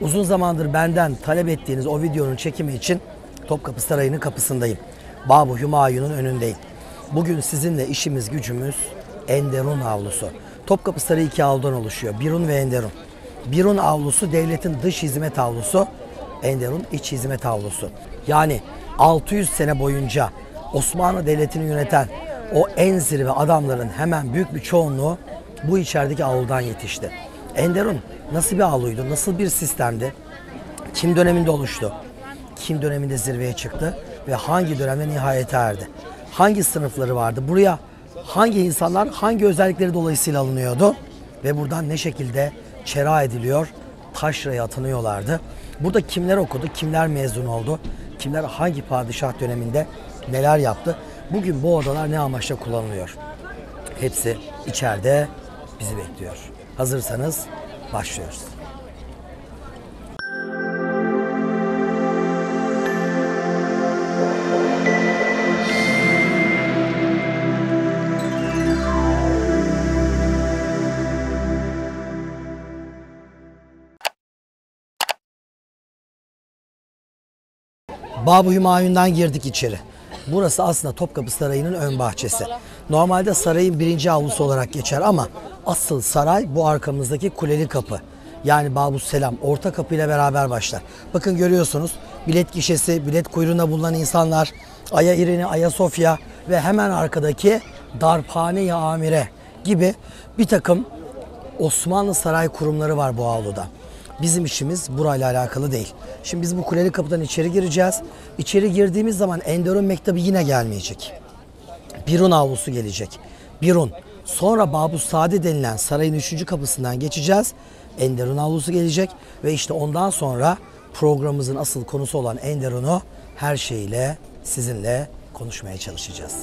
Uzun zamandır benden talep ettiğiniz o videonun çekimi için Topkapı Sarayı'nın kapısındayım. Babı Hümayun'un önündeyim. Bugün sizinle işimiz gücümüz Enderun avlusu. Topkapı Sarayı iki avludan oluşuyor. Birun ve Enderun. Birun avlusu devletin dış hizmet avlusu. Enderun iç hizmet avlusu. Yani 600 sene boyunca Osmanlı Devleti'ni yöneten o en zirve adamların hemen büyük bir çoğunluğu bu içerideki avludan yetişti. Enderun nasıl bir avluydu? Nasıl bir sistemdi? Kim döneminde oluştu? Kim döneminde zirveye çıktı? Ve hangi dönemde nihayete erdi? Hangi sınıfları vardı? Buraya hangi insanlar hangi özellikleri dolayısıyla alınıyordu? Ve buradan ne şekilde çera ediliyor? Taşraya atınıyorlardı. Burada kimler okudu? Kimler mezun oldu? Kimler hangi padişah döneminde neler yaptı? Bugün bu odalar ne amaçla kullanılıyor? Hepsi içeride bizi bekliyor. Hazırsanız başlıyoruz. Babı Hümayun'dan girdik içeri. Burası aslında Topkapı Sarayı'nın ön bahçesi. Normalde sarayın birinci avlusu olarak geçer ama asıl saray bu arkamızdaki Kuleli Kapı. Yani Babüsselam orta kapı ile beraber başlar. Bakın görüyorsunuz bilet gişesi, bilet kuyruğunda bulunan insanlar, Aya İrini, Ayasofya ve hemen arkadaki Darphane-i Amire gibi bir takım Osmanlı saray kurumları var bu avluda. Bizim işimiz burayla alakalı değil. Şimdi biz bu Kuleli Kapı'dan içeri gireceğiz. İçeri girdiğimiz zaman Enderun Mektebi yine gelmeyecek. Birun avlusu gelecek. Birun. Sonra Babüssade denilen sarayın 3. kapısından geçeceğiz. Enderun avlusu gelecek. Ve işte ondan sonra programımızın asıl konusu olan Enderun'u her şeyiyle sizinle konuşmaya çalışacağız.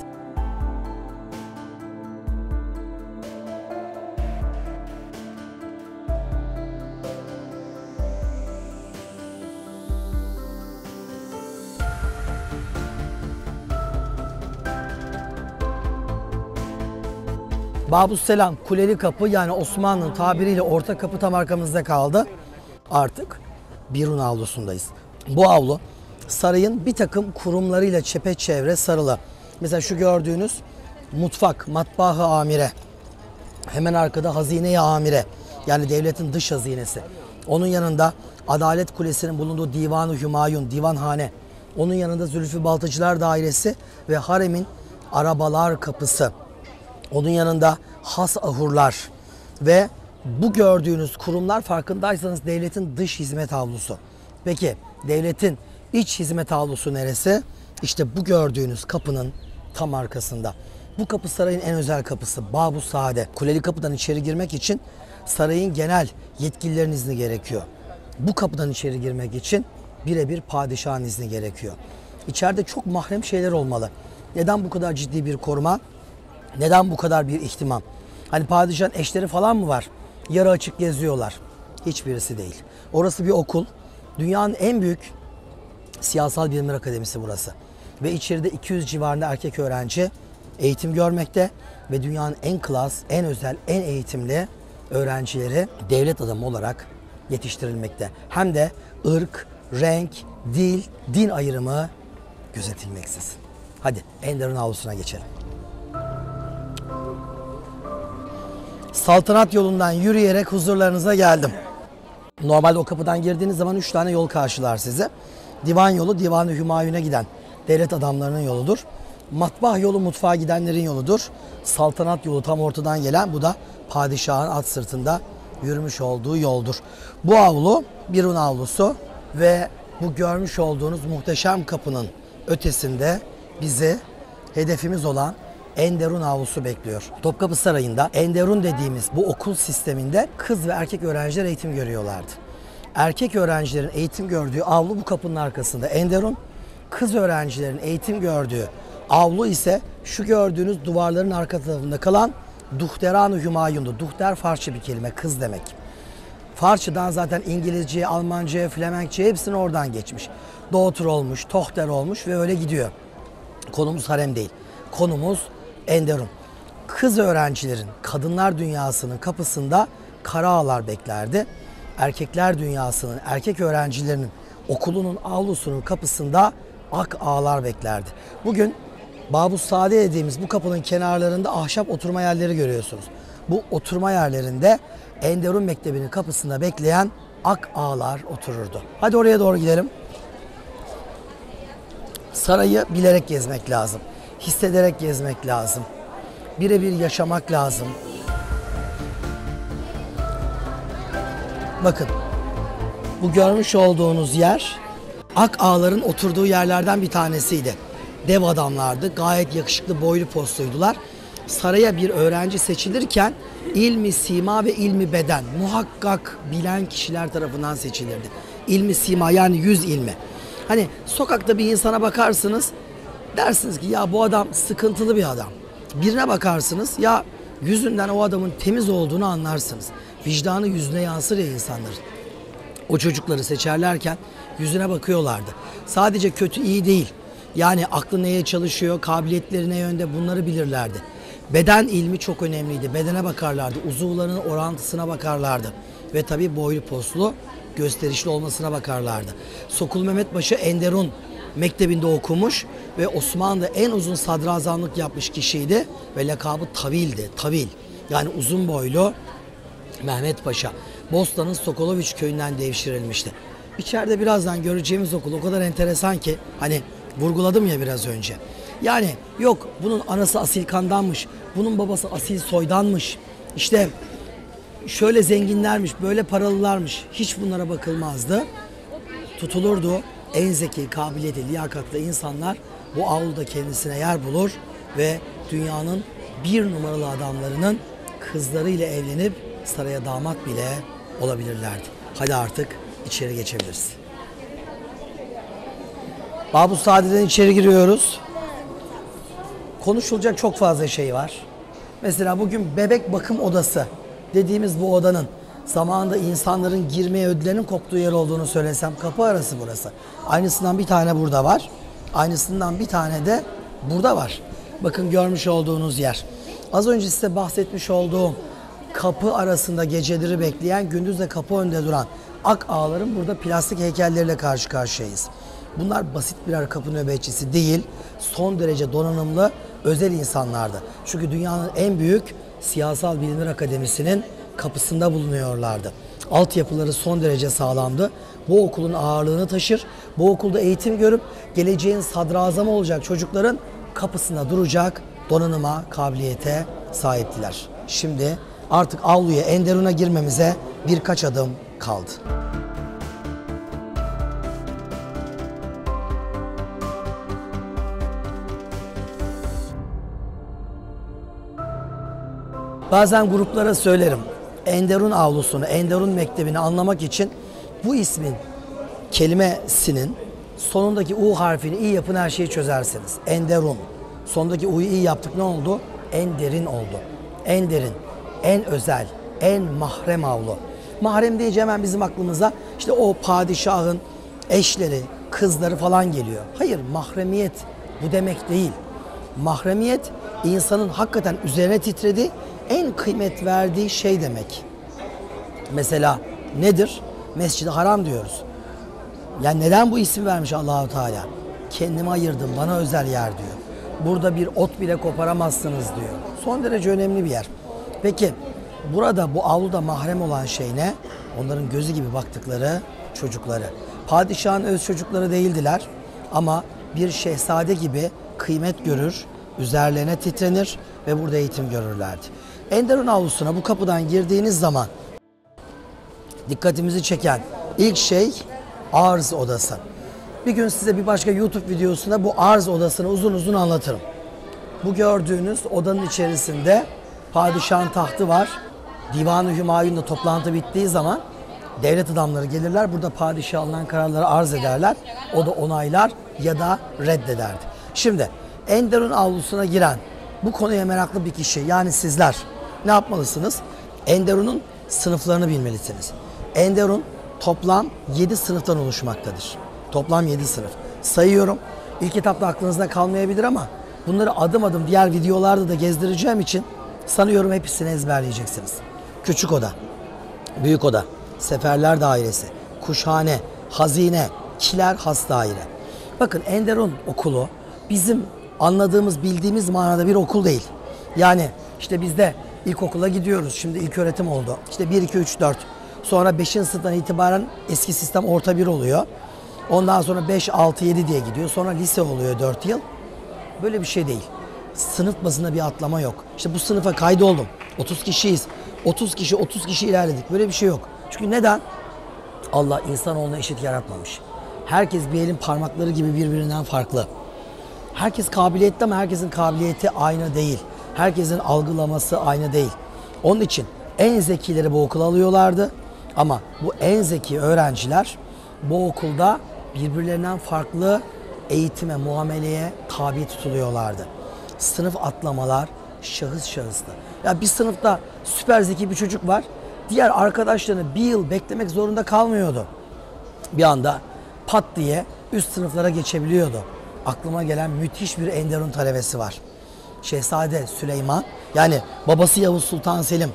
Babüsselam Kuleli Kapı yani Osmanlı'nın tabiriyle orta kapı tam arkamızda kaldı. Artık Birun avlusundayız. Bu avlu sarayın bir takım kurumlarıyla çepeçevre sarılı. Mesela şu gördüğünüz mutfak, matbah-ı amire. Hemen arkada hazine-i amire yani devletin dış hazinesi. Onun yanında Adalet Kulesi'nin bulunduğu Divan-ı Hümayun, divanhane. Onun yanında Zülfü Baltacılar Dairesi ve haremin arabalar kapısı. Onun yanında has ahurlar ve bu gördüğünüz kurumlar farkındaysanız devletin dış hizmet avlusu. Peki devletin iç hizmet avlusu neresi? İşte bu gördüğünüz kapının tam arkasında. Bu kapı sarayın en özel kapısı Babüssade. Kuleli Kapı'dan içeri girmek için sarayın genel yetkililerin izni gerekiyor. Bu kapıdan içeri girmek için birebir padişahın izni gerekiyor. İçeride çok mahrem şeyler olmalı. Neden bu kadar ciddi bir koruma? Neden bu kadar bir ihtimam? Hani padişahın eşleri falan mı var? Yarı açık geziyorlar. Hiçbirisi değil. Orası bir okul. Dünyanın en büyük siyasal bilimler akademisi burası. Ve içeride 200 civarında erkek öğrenci eğitim görmekte. Ve dünyanın en klas, en özel, en eğitimli öğrencileri devlet adamı olarak yetiştirilmekte. Hem de ırk, renk, dil, din ayrımı gözetilmeksizin. Hadi Enderun avlusuna geçelim. Saltanat yolundan yürüyerek huzurlarınıza geldim. Normalde o kapıdan girdiğiniz zaman 3 tane yol karşılar sizi. Divan yolu, Divan-ı Hümayun'a giden devlet adamlarının yoludur. Matbah yolu, mutfağa gidenlerin yoludur. Saltanat yolu tam ortadan gelen, bu da padişahın at sırtında yürümüş olduğu yoldur. Bu avlu Birun avlusu ve bu görmüş olduğunuz muhteşem kapının ötesinde bizi hedefimiz olan Enderun avlusu bekliyor. Topkapı Sarayı'nda Enderun dediğimiz bu okul sisteminde kız ve erkek öğrenciler eğitim görüyorlardı. Erkek öğrencilerin eğitim gördüğü avlu bu kapının arkasında Enderun. Kız öğrencilerin eğitim gördüğü avlu ise şu gördüğünüz duvarların arka tarafında kalan Duhteran-ı Hümayun'du. Duhter Farsça bir kelime, kız demek. Farsçadan zaten İngilizce, Almanca, Flemenkçe hepsini oradan geçmiş. Daughter olmuş, Tochter olmuş ve öyle gidiyor. Konumuz harem değil. Konumuz Enderun. Kız öğrencilerin kadınlar dünyasının kapısında kara ağlar beklerdi. erkekler dünyasının, erkek öğrencilerinin okulunun avlusunun kapısında ak ağlar beklerdi. Bugün Babusade dediğimiz bu kapının kenarlarında ahşap oturma yerleri görüyorsunuz. Bu oturma yerlerinde Enderun Mektebi'nin kapısında bekleyen ak ağlar otururdu. Hadi oraya doğru gidelim. Sarayı bilerek gezmek lazım. Hissederek gezmek lazım. Birebir yaşamak lazım. Bakın, bu görmüş olduğunuz yer ak ağların oturduğu yerlerden bir tanesiydi. Dev adamlardı, gayet yakışıklı, boylu postuydular. Saraya bir öğrenci seçilirken ilmi sima ve ilmi beden muhakkak bilen kişiler tarafından seçilirdi. İlmi sima yani yüz ilmi. Hani sokakta bir insana bakarsınız, dersiniz ki ya bu adam sıkıntılı bir adam. Birine bakarsınız, ya yüzünden o adamın temiz olduğunu anlarsınız. Vicdanı yüzüne yansır ya insanların. O çocukları seçerlerken yüzüne bakıyorlardı. Sadece kötü iyi değil. Yani aklı neye çalışıyor, kabiliyetleri ne yönde, bunları bilirlerdi. Beden ilmi çok önemliydi. Bedene bakarlardı, uzuvlarının orantısına bakarlardı. Ve tabii boylu poslu, gösterişli olmasına bakarlardı. Sokul Mehmet Paşa Enderun Mektebi'nde okumuş ve Osmanlı'da en uzun sadrazamlık yapmış kişiydi ve lakabı Tavil'di. Tavil, yani uzun boylu Mehmet Paşa. Bostan'ın Sokoloviç köyünden devşirilmişti. İçeride birazdan göreceğimiz okul o kadar enteresan ki, hani vurguladım ya biraz önce. Yani yok bunun anası asil kandanmış, bunun babası asil soydanmış, işte şöyle zenginlermiş, böyle paralılarmış, hiç bunlara bakılmazdı. Tutulurdu en zeki, kabiliyetli, liyakatlı insanlar bu avluda kendisine yer bulur ve dünyanın bir numaralı adamlarının kızlarıyla evlenip saraya damat bile olabilirlerdi. Hadi artık içeri geçebiliriz. Babusade'den içeri giriyoruz. Konuşulacak çok fazla şey var. Mesela bugün bebek bakım odası dediğimiz bu odanın zamanında insanların girmeye ödülerinin koptuğu yer olduğunu söylesem, kapı arası burası. Aynısından bir tane burada var. Aynısından bir tane de burada var. Bakın görmüş olduğunuz yer. Az önce size bahsetmiş olduğum kapı arasında geceleri bekleyen, gündüz de kapı önünde duran ak ağaların burada plastik heykelleriyle karşı karşıyayız. Bunlar basit birer kapı nöbetçisi değil, son derece donanımlı özel insanlardı. Çünkü dünyanın en büyük siyasal bilimler akademisinin kapısında bulunuyorlardı. Altyapıları son derece sağlamdı. Bu okulun ağırlığını taşır, bu okulda eğitim görüp geleceğin sadrazamı olacak çocukların kapısında duracak donanıma, kabiliyete sahiptiler. Şimdi artık avluya, Enderun'a girmemize birkaç adım kaldı. Bazen gruplara söylerim. Enderun avlusunu, Enderun Mektebi'ni anlamak için bu ismin kelimesinin sonundaki U harfini iyi yapın, her şeyi çözersiniz. Enderun. Sondaki U'yu iyi yaptık, ne oldu? En derin oldu. En derin, en özel, en mahrem avlu. Mahrem deyince hemen bizim aklımıza işte o padişahın eşleri, kızları falan geliyor. Hayır, mahremiyet bu demek değil. Mahremiyet insanın hakikaten üzerine titrediği, en kıymet verdiği şey demek. Mesela nedir? Mescid-i Haram diyoruz. Yani neden bu isim vermiş Allah-u Teala? Kendime ayırdım, bana özel yer diyor. Burada bir ot bile koparamazsınız diyor. Son derece önemli bir yer. Peki burada bu avluda mahrem olan şey ne? Onların gözü gibi baktıkları çocukları. Padişahın öz çocukları değildiler ama bir şehzade gibi kıymet görür, üzerlerine titrenir ve burada eğitim görürlerdi. Enderun avlusuna bu kapıdan girdiğiniz zaman dikkatimizi çeken ilk şey arz odası. Bir gün size bir başka YouTube videosunda bu arz odasını uzun uzun anlatırım. Bu gördüğünüz odanın içerisinde padişahın tahtı var. Divan-ı Hümayun'da toplantı bittiği zaman devlet adamları gelirler. Burada padişah alınan kararları arz ederler. O da onaylar ya da reddederdi. Şimdi Enderun avlusuna giren bu konuya meraklı bir kişi, yani sizler ne yapmalısınız? Enderun'un sınıflarını bilmelisiniz. Enderun toplam 7 sınıftan oluşmaktadır. Toplam 7 sınıf. Sayıyorum. İlk etapta aklınızda kalmayabilir ama bunları adım adım diğer videolarda da gezdireceğim için sanıyorum hepsini ezberleyeceksiniz. Küçük oda, büyük oda, Seferler Dairesi, Kuşhane, Hazine, Kiler Has Daire. Bakın Enderun okulu bizim anladığımız, bildiğimiz manada bir okul değil. Yani işte bizde ilkokula gidiyoruz. Şimdi ilköğretim oldu. İşte 1, 2, 3, 4. Sonra 5. sınıftan itibaren eski sistem orta 1 oluyor. Ondan sonra 5, 6, 7 diye gidiyor. Sonra lise oluyor 4 yıl. Böyle bir şey değil. Sınıf bazında bir atlama yok. İşte bu sınıfa kaydoldum. 30 kişiyiz. 30 kişi ilerledik. Böyle bir şey yok. Çünkü neden? Allah insanoğlunu eşit yaratmamış. Herkes bir elin parmakları gibi birbirinden farklı. Herkes kabiliyetli ama herkesin kabiliyeti aynı değil. Herkesin algılaması aynı değil. Onun için en zekileri bu okula alıyorlardı. Ama bu en zeki öğrenciler bu okulda birbirlerinden farklı eğitime, muameleye tabi tutuluyorlardı. Sınıf atlamalar şahıs şahıstı. Ya bir sınıfta süper zeki bir çocuk var. Diğer arkadaşlarını bir yıl beklemek zorunda kalmıyordu. Bir anda pat diye üst sınıflara geçebiliyordu. Aklıma gelen müthiş bir Enderun talebesi var. Şehzade Süleyman, yani babası Yavuz Sultan Selim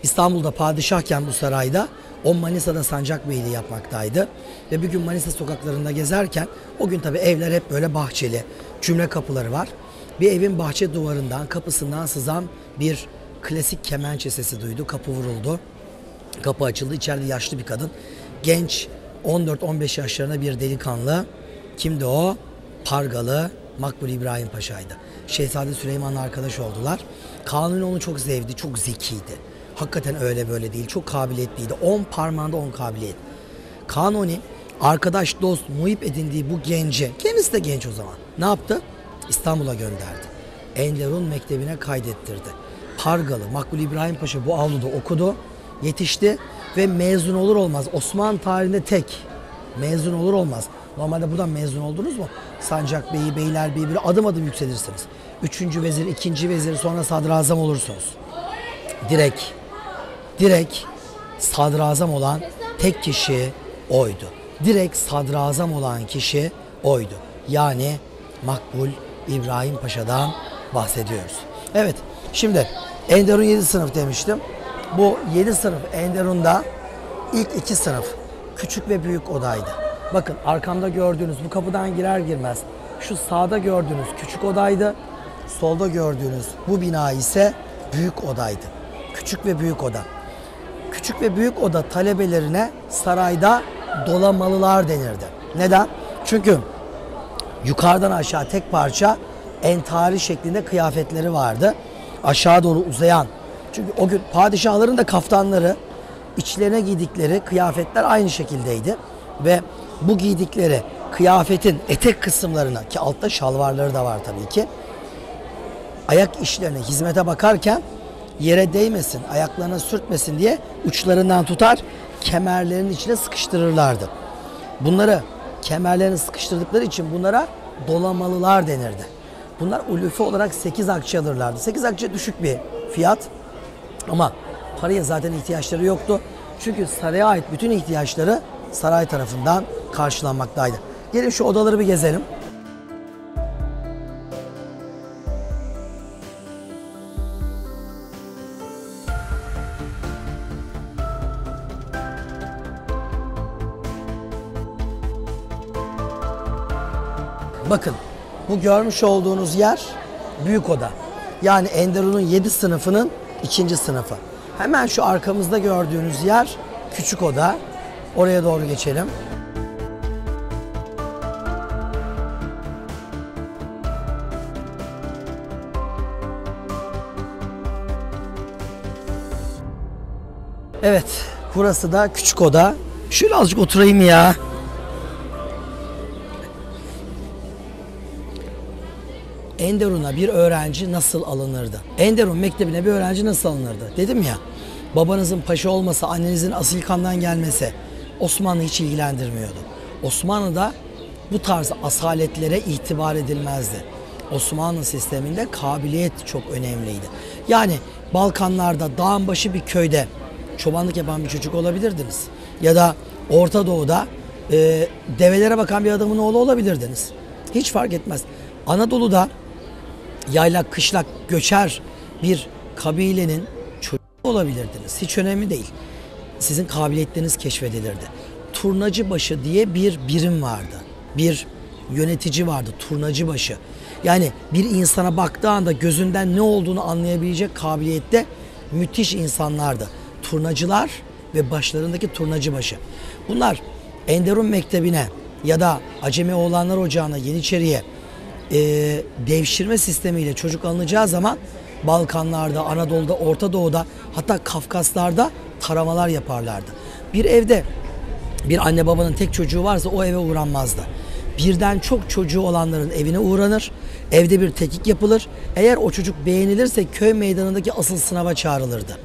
İstanbul'da padişahken bu sarayda, o Manisa'da sancakbeyliği yapmaktaydı. Ve bir gün Manisa sokaklarında gezerken, o gün tabii evler hep böyle bahçeli, cümle kapıları var. Bir evin bahçe duvarından, kapısından sızan bir klasik kemençe sesi duydu. Kapı vuruldu. Kapı açıldı. İçeride yaşlı bir kadın. Genç 14-15 yaşlarında bir delikanlı. Kimdi o? Pargalı Makbul İbrahim Paşa'ydı. Şehzade Süleyman'la arkadaş oldular. Kanuni onu çok sevdi. Çok zekiydi. Hakikaten öyle böyle değil. Çok kabiliyetliydi. 10 parmağında 10 kabiliyet. Kanuni arkadaş, dost, muhip edindiği bu genci, kendisi de genç o zaman, ne yaptı? İstanbul'a gönderdi. Enderun Mektebi'ne kaydettirdi. Pargalı Makbul İbrahim Paşa bu avluda okudu, yetişti ve mezun olur olmaz, Osmanlı tarihinde tek mezun olur olmaz. Normalde buradan mezun oldunuz mu? Sancakbeyi, Beylerbeyi, böyle adım adım yükselirsiniz. 3. vezir, 2. vezir, sonra sadrazam olursunuz. Direkt sadrazam olan tek kişi oydu. Direkt sadrazam olan kişi oydu. Yani Makbul İbrahim Paşa'dan bahsediyoruz. Evet, şimdi Enderun 7 sınıf demiştim. Bu 7 sınıf Enderun'da ilk 2 sınıf küçük ve büyük odaydı. Bakın arkamda gördüğünüz, bu kapıdan girer girmez şu sağda gördüğünüz küçük odaydı. Solda gördüğünüz bu bina ise büyük odaydı. Küçük ve büyük oda. Küçük ve büyük oda talebelerine sarayda dolamalılar denirdi. Neden? Çünkü yukarıdan aşağı tek parça entari şeklinde kıyafetleri vardı. Aşağı doğru uzayan. Çünkü o gün padişahların da kaftanları, içlerine giydikleri kıyafetler aynı şekildeydi. Ve bu giydikleri kıyafetin etek kısımlarına, ki altta şalvarları da var tabii ki, ayak işlerine, hizmete bakarken yere değmesin, ayaklarına sürtmesin diye uçlarından tutar, kemerlerin içine sıkıştırırlardı. Bunları kemerlerini sıkıştırdıkları için bunlara dolamalılar denirdi. Bunlar ulufe olarak 8 akçe alırlardı. 8 akçe düşük bir fiyat ama paraya zaten ihtiyaçları yoktu. Çünkü saraya ait bütün ihtiyaçları saray tarafından karşılanmaktaydı. Gelin şu odaları bir gezelim. Bakın, bu görmüş olduğunuz yer büyük oda. Yani Enderun'un 7 sınıfının 2. sınıfı. Hemen şu arkamızda gördüğünüz yer küçük oda. Oraya doğru geçelim. Evet, burası da küçük oda. Şöyle azıcık oturayım ya. Enderun'a bir öğrenci nasıl alınırdı? Enderun Mektebi'ne bir öğrenci nasıl alınırdı? Dedim ya, babanızın paşa olması, annenizin asil kandan gelmesi Osmanlı hiç ilgilendirmiyordu. Osmanlı'da bu tarz asaletlere itibar edilmezdi. Osmanlı sisteminde kabiliyet çok önemliydi. Yani Balkanlarda, dağın başı bir köyde çobanlık yapan bir çocuk olabilirdiniz. Ya da Orta Doğu'da develere bakan bir adamın oğlu olabilirdiniz. Hiç fark etmez. Anadolu'da yaylak, kışlak, göçer bir kabilenin çocuğu olabilirdiniz. Hiç önemli değil. sizin kabiliyetleriniz keşfedilirdi. Turnacıbaşı diye bir birim vardı. Bir yönetici vardı, turnacıbaşı. Yani bir insana baktığı anda gözünden ne olduğunu anlayabilecek kabiliyette müthiş insanlardı. Turnacılar ve başlarındaki turnacıbaşı. Bunlar Enderun Mektebi'ne ya da Acemoğlanlar Ocağı'na, Yeniçeri'ye devşirme sistemiyle çocuk alınacağı zaman Balkanlarda, Anadolu'da, Orta Doğu'da, hatta Kafkaslar'da taramalar yaparlardı. Bir evde bir anne babanın tek çocuğu varsa o eve uğranmazdı. Birden çok çocuğu olanların evine uğranır, evde bir tetkik yapılır. Eğer o çocuk beğenilirse köy meydanındaki asıl sınava çağrılırdı.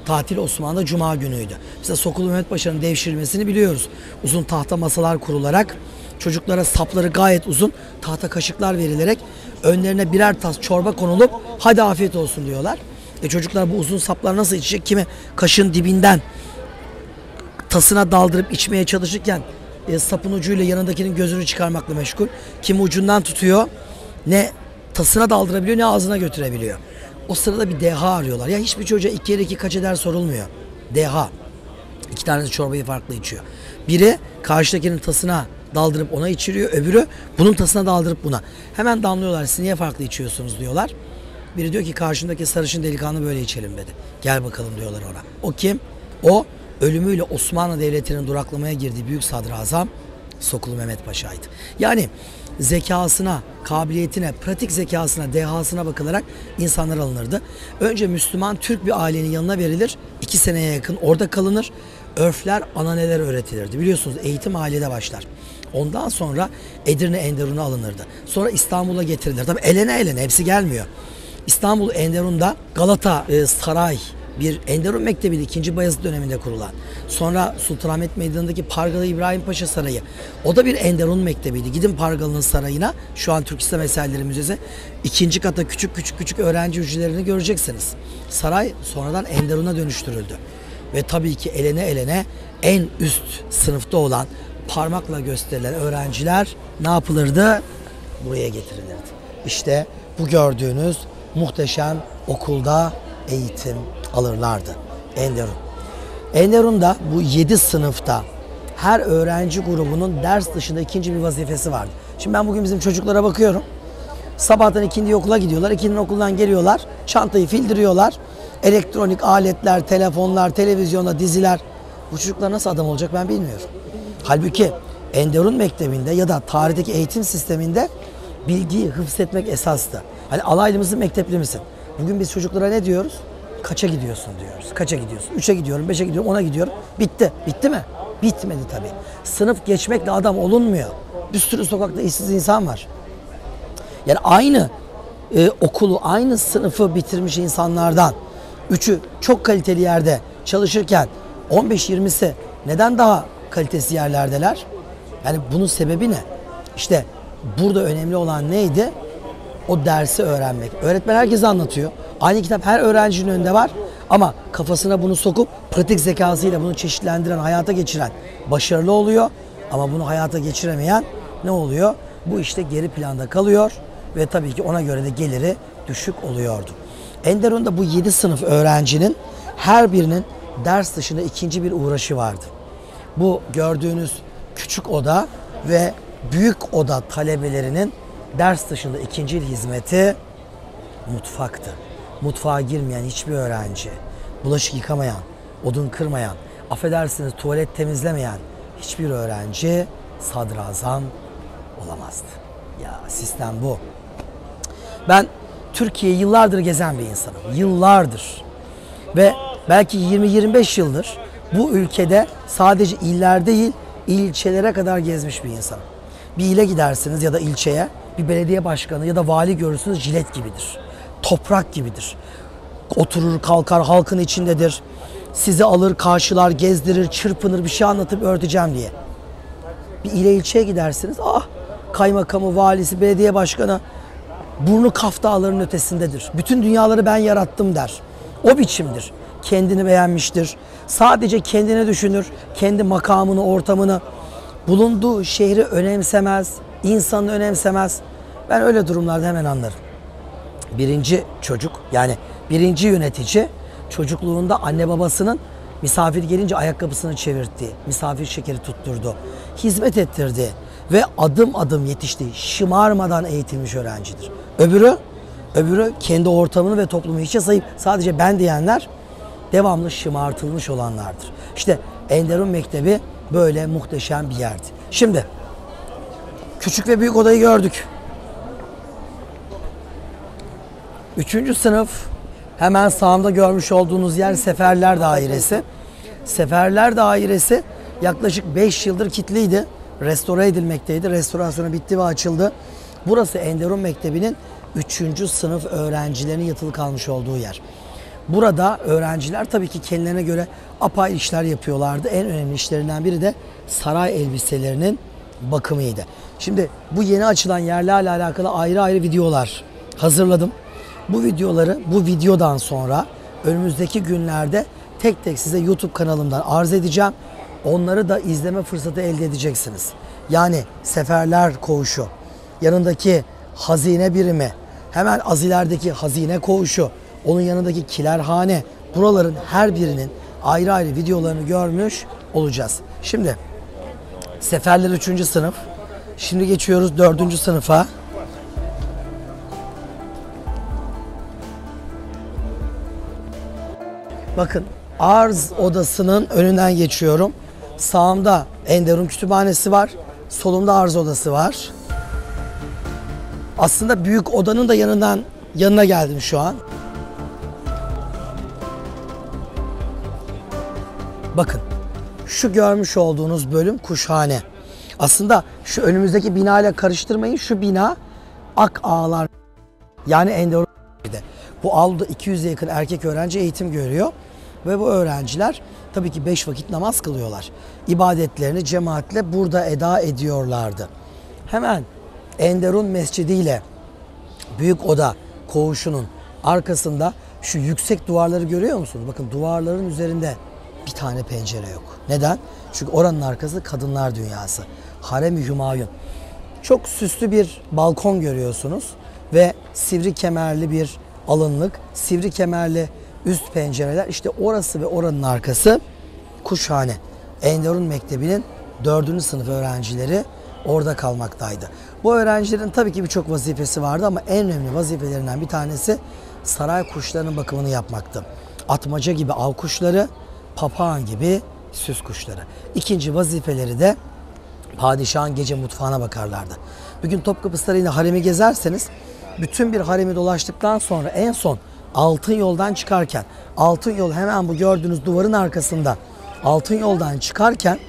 Tatil Osmanlı'da Cuma günüydü. Mesela Sokulu Mehmet Paşa'nın devşirilmesini biliyoruz. Uzun tahta masalar kurularak, çocuklara sapları gayet uzun tahta kaşıklar verilerek önlerine birer tas çorba konulup hadi afiyet olsun diyorlar. Çocuklar bu uzun saplar nasıl içecek? Kimi kaşığın dibinden tasına daldırıp içmeye çalışırken sapın ucuyla yanındakinin gözünü çıkarmakla meşgul. Kimi ucundan tutuyor, ne tasına daldırabiliyor ne ağzına götürebiliyor. O sırada bir deha arıyorlar. Ya hiçbir çocuğa 2 kere 2 kaç eder sorulmuyor. Deha. 2 tanesi çorbayı farklı içiyor. Biri karşıdakinin tasına daldırıp ona içiriyor. Öbürü bunun tasına daldırıp buna. Hemen damlıyorlar. Siz niye farklı içiyorsunuz diyorlar. Biri diyor ki karşındaki sarışın delikanlı böyle içelim dedi. Gel bakalım diyorlar ona. O kim? O ölümüyle Osmanlı Devleti'nin duraklamaya girdiği büyük sadrazam Sokulu Mehmet Paşa'ydı. Yani zekasına, kabiliyetine, pratik zekasına, dehasına bakılarak insanlar alınırdı. Önce Müslüman Türk bir ailenin yanına verilir. 2 seneye yakın orada kalınır. Örfler, ananeler öğretilirdi. Biliyorsunuz eğitim ailede başlar. Ondan sonra Edirne Enderun'a alınırdı. Sonra İstanbul'a getirilir. Tabii elene hepsi gelmiyor. İstanbul Enderun'da Galata Saray, bir Enderun Mektebi'ydi 2. Bayezid döneminde kurulan. Sonra Sultanahmet Meydanı'ndaki Pargalı İbrahim Paşa Sarayı. O da bir Enderun Mektebi'ydi. Gidin Pargalı'nın sarayına, şu an Türk İslam Eserleri Müzesi. 2. kata küçük öğrenci hücrelerini göreceksiniz. Saray sonradan Enderun'a dönüştürüldü. Ve tabii ki elene en üst sınıfta olan, parmakla gösterilen öğrenciler ne yapılırdı? Buraya getirilirdi. İşte bu gördüğünüz muhteşem okulda eğitim alırlardı. Enderun. Enderun'da bu 7 sınıfta her öğrenci grubunun ders dışında ikinci bir vazifesi vardı. Şimdi ben bugün bizim çocuklara bakıyorum. Sabahtan ikindiye okula gidiyorlar. İkindinin okuldan geliyorlar. Çantayı fildiriyorlar. Elektronik aletler, telefonlar, televizyonda diziler. Bu çocuklar nasıl adam olacak ben bilmiyorum. Halbuki Enderun Mektebi'nde ya da tarihteki eğitim sisteminde bilgiyi hıfzetmek esastı. Hani alaylı mısın, mektepli misin? Bugün biz çocuklara ne diyoruz? Kaça gidiyorsun diyoruz. Kaça gidiyorsun? 3'e gidiyorum, 5'e gidiyorum, 10'a gidiyorum. Bitti. Bitti mi? Bitmedi tabii. Sınıf geçmekle adam olunmuyor. Bir sürü sokakta işsiz insan var. Yani aynı okulu, aynı sınıfı bitirmiş insanlardan 3'ü çok kaliteli yerde çalışırken 15-20'si neden daha kalitesiz yerlerdeler? Yani bunun sebebi ne? İşte burada önemli olan neydi? O dersi öğrenmek. Öğretmen herkese anlatıyor. Aynı kitap her öğrencinin önünde var. Ama kafasına bunu sokup pratik zekasıyla bunu çeşitlendiren, hayata geçiren başarılı oluyor. Ama bunu hayata geçiremeyen ne oluyor? Bu işte geri planda kalıyor. Ve tabii ki ona göre de geliri düşük oluyordu. Enderun'da bu 7 sınıf öğrencinin her birinin ders dışında ikinci bir uğraşı vardı. Bu gördüğünüz küçük oda ve büyük oda talebelerinin ders dışında ikinci hizmeti mutfaktı. Mutfağa girmeyen hiçbir öğrenci, bulaşık yıkamayan, odun kırmayan, affedersiniz tuvalet temizlemeyen hiçbir öğrenci sadrazam olamazdı. Ya sistem bu. Ben Türkiye'yi yıllardır gezen bir insanım. Yıllardır. Ve belki 20-25 yıldır bu ülkede sadece iller değil, ilçelere kadar gezmiş bir insanım. Bir ile gidersiniz ya da ilçeye, bir belediye başkanı ya da vali görürsünüz, jilet gibidir. Toprak gibidir. Oturur kalkar halkın içindedir. Sizi alır karşılar, gezdirir, çırpınır, bir şey anlatıp öğreteceğim diye. Bir ile ilçeye gidersiniz, kaymakamı, valisi, belediye başkanı burnu Kaf Dağları'nın ötesindedir. Bütün dünyaları ben yarattım der. O biçimdir. Kendini beğenmiştir. Sadece kendine düşünür. Kendi makamını, ortamını, bulunduğu şehri önemsemez. İnsanı önemsemez. Ben öyle durumlarda hemen anlarım. Birinci çocuk, yani birinci yönetici çocukluğunda anne babasının Misafir gelince ayakkabısını çevirtti. Misafir şekeri tutturdu. Hizmet ettirdi. Ve adım adım yetişti. Şımarmadan eğitilmiş öğrencidir. Öbürü kendi ortamını ve toplumu hiçe sayıp sadece ben diyenler devamlı şımartılmış olanlardır. İşte Enderun Mektebi böyle muhteşem bir yerdi. Şimdi küçük ve büyük odayı gördük. 3. sınıf hemen sağımda görmüş olduğunuz yer Seferler Dairesi. Seferler Dairesi yaklaşık 5 yıldır kilitliydi. Restore edilmekteydi. Restorasyonu bitti ve açıldı. Burası Enderun Mektebi'nin 3. sınıf öğrencilerinin yatılı kalmış olduğu yer. Burada öğrenciler tabii ki kendilerine göre apayrı işler yapıyorlardı. En önemli işlerinden biri de saray elbiselerinin bakımıydı. Şimdi bu yeni açılan yerlerle alakalı ayrı ayrı videolar hazırladım. Bu videoları bu videodan sonra önümüzdeki günlerde tek tek size YouTube kanalımdan arz edeceğim. Onları da izleme fırsatı elde edeceksiniz. Yani Seferler Koğuşu, yanındaki hazine birimi, hemen az ilerideki hazine koğuşu, onun yanındaki kilerhane, buraların her birinin ayrı ayrı videolarını görmüş olacağız. Şimdi Seferler 3. sınıf. Şimdi geçiyoruz 4. sınıfa. Bakın arz odasının önünden geçiyorum. Sağımda Enderun Kütüphanesi var. Solumda arz odası var. Aslında büyük odanın da yanına geldim şu an. Bakın şu görmüş olduğunuz bölüm kuşhane. Aslında şu önümüzdeki bina ile karıştırmayın. Şu bina Ak Ağlar, yani Enderun. Bu avluda 200'e yakın erkek öğrenci eğitim görüyor. Ve bu öğrenciler tabii ki 5 vakit namaz kılıyorlar. İbadetlerini cemaatle burada eda ediyorlardı. Hemen Enderun Mescidi ile büyük oda koğuşunun arkasında şu yüksek duvarları görüyor musunuz? Bakın duvarların üzerinde bir tane pencere yok. Neden? Çünkü oranın arkası kadınlar dünyası. Harem-i Hümayun. Çok süslü bir balkon görüyorsunuz ve sivri kemerli bir alınlık, sivri kemerli üst pencereler. İşte orası ve oranın arkası kuşhane. Enderun Mektebi'nin 4. sınıf öğrencileri orada kalmaktaydı. Bu öğrencilerin tabii ki birçok vazifesi vardı ama en önemli vazifelerinden bir tanesi saray kuşlarının bakımını yapmaktı. Atmaca gibi av kuşları, papağan gibi süs kuşları. İkinci vazifeleri de padişahın gece mutfağına bakarlardı. Bugün Topkapı Sarayı'nda haremi gezerseniz bütün bir haremi dolaştıktan sonra en son Altın Yol'dan çıkarken, Altın Yol hemen bu gördüğünüz duvarın arkasında, Altın Yol'dan çıkarken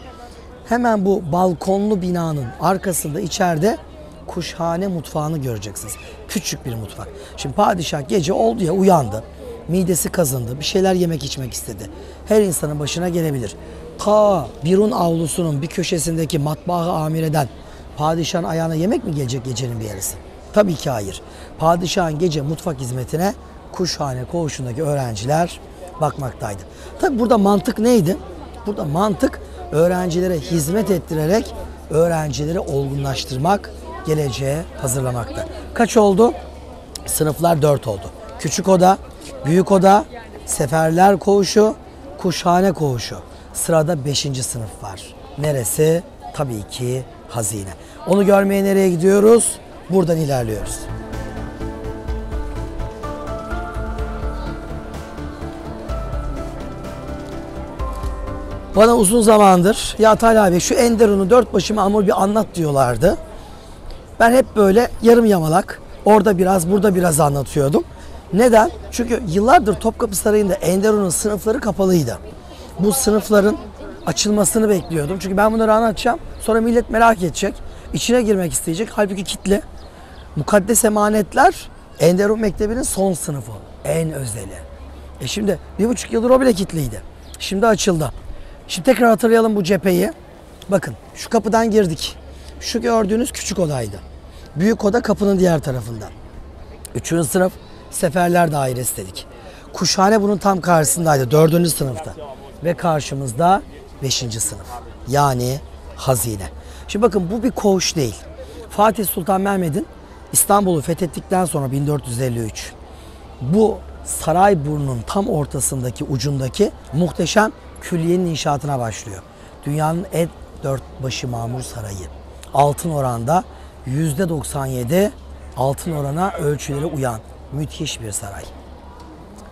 hemen bu balkonlu binanın arkasında içeride kuşhane mutfağını göreceksiniz. Küçük bir mutfak. Şimdi padişah gece oldu ya, uyandı. Midesi kazındı. Bir şeyler yemek içmek istedi. Her insanın başına gelebilir. Ta Birun avlusunun bir köşesindeki matbaa amireden padişahın ayağına yemek mi gelecek gecenin bir yarısı? Tabii ki hayır. Padişahın gece mutfak hizmetine kuşhane koğuşundaki öğrenciler bakmaktaydı. Tabii burada mantık neydi? Burada mantık öğrencilere hizmet ettirerek öğrencileri olgunlaştırmak, geleceğe hazırlamakta. Kaç oldu? Sınıflar 4 oldu. Küçük oda, büyük oda, Seferler Koğuşu, kuşhane koğuşu. Sırada 5. sınıf var. Neresi? Tabii ki hazine. Onu görmeye nereye gidiyoruz? Buradan ilerliyoruz. Bana uzun zamandır ya Talha abi şu Enderun'u 4 başı mamur bir anlat diyorlardı. Ben hep böyle yarım yamalak orada biraz burada biraz anlatıyordum. Neden? Çünkü yıllardır Topkapı Sarayı'nda Enderun'un sınıfları kapalıydı. Bu sınıfların açılmasını bekliyordum. Çünkü ben bunları anlatacağım. Sonra millet merak edecek. İçine girmek isteyecek. Halbuki kitle. Mukaddes Emanetler Enderun Mektebi'nin son sınıfı. En özeli. Şimdi 1,5 yıldır o bile kilitliydi. Şimdi açıldı. Şimdi tekrar hatırlayalım bu cepheyi. Bakın şu kapıdan girdik. Şu gördüğünüz küçük odaydı. Büyük oda kapının diğer tarafından. 3. sınıf Seferler Dairesi dedik. Kuşhane bunun tam karşısındaydı 4. sınıfta. Ve karşımızda 5. sınıf. Yani hazine. Şimdi bakın bu bir koğuş değil. Fatih Sultan Mehmet'in İstanbul'u fethettikten sonra 1453 bu Sarayburnu'nun tam ortasındaki ucundaki muhteşem külliyenin inşaatına başlıyor. Dünyanın en dört başı mamur sarayı. Altın oranda %97 altın orana ölçülere uyan müthiş bir saray.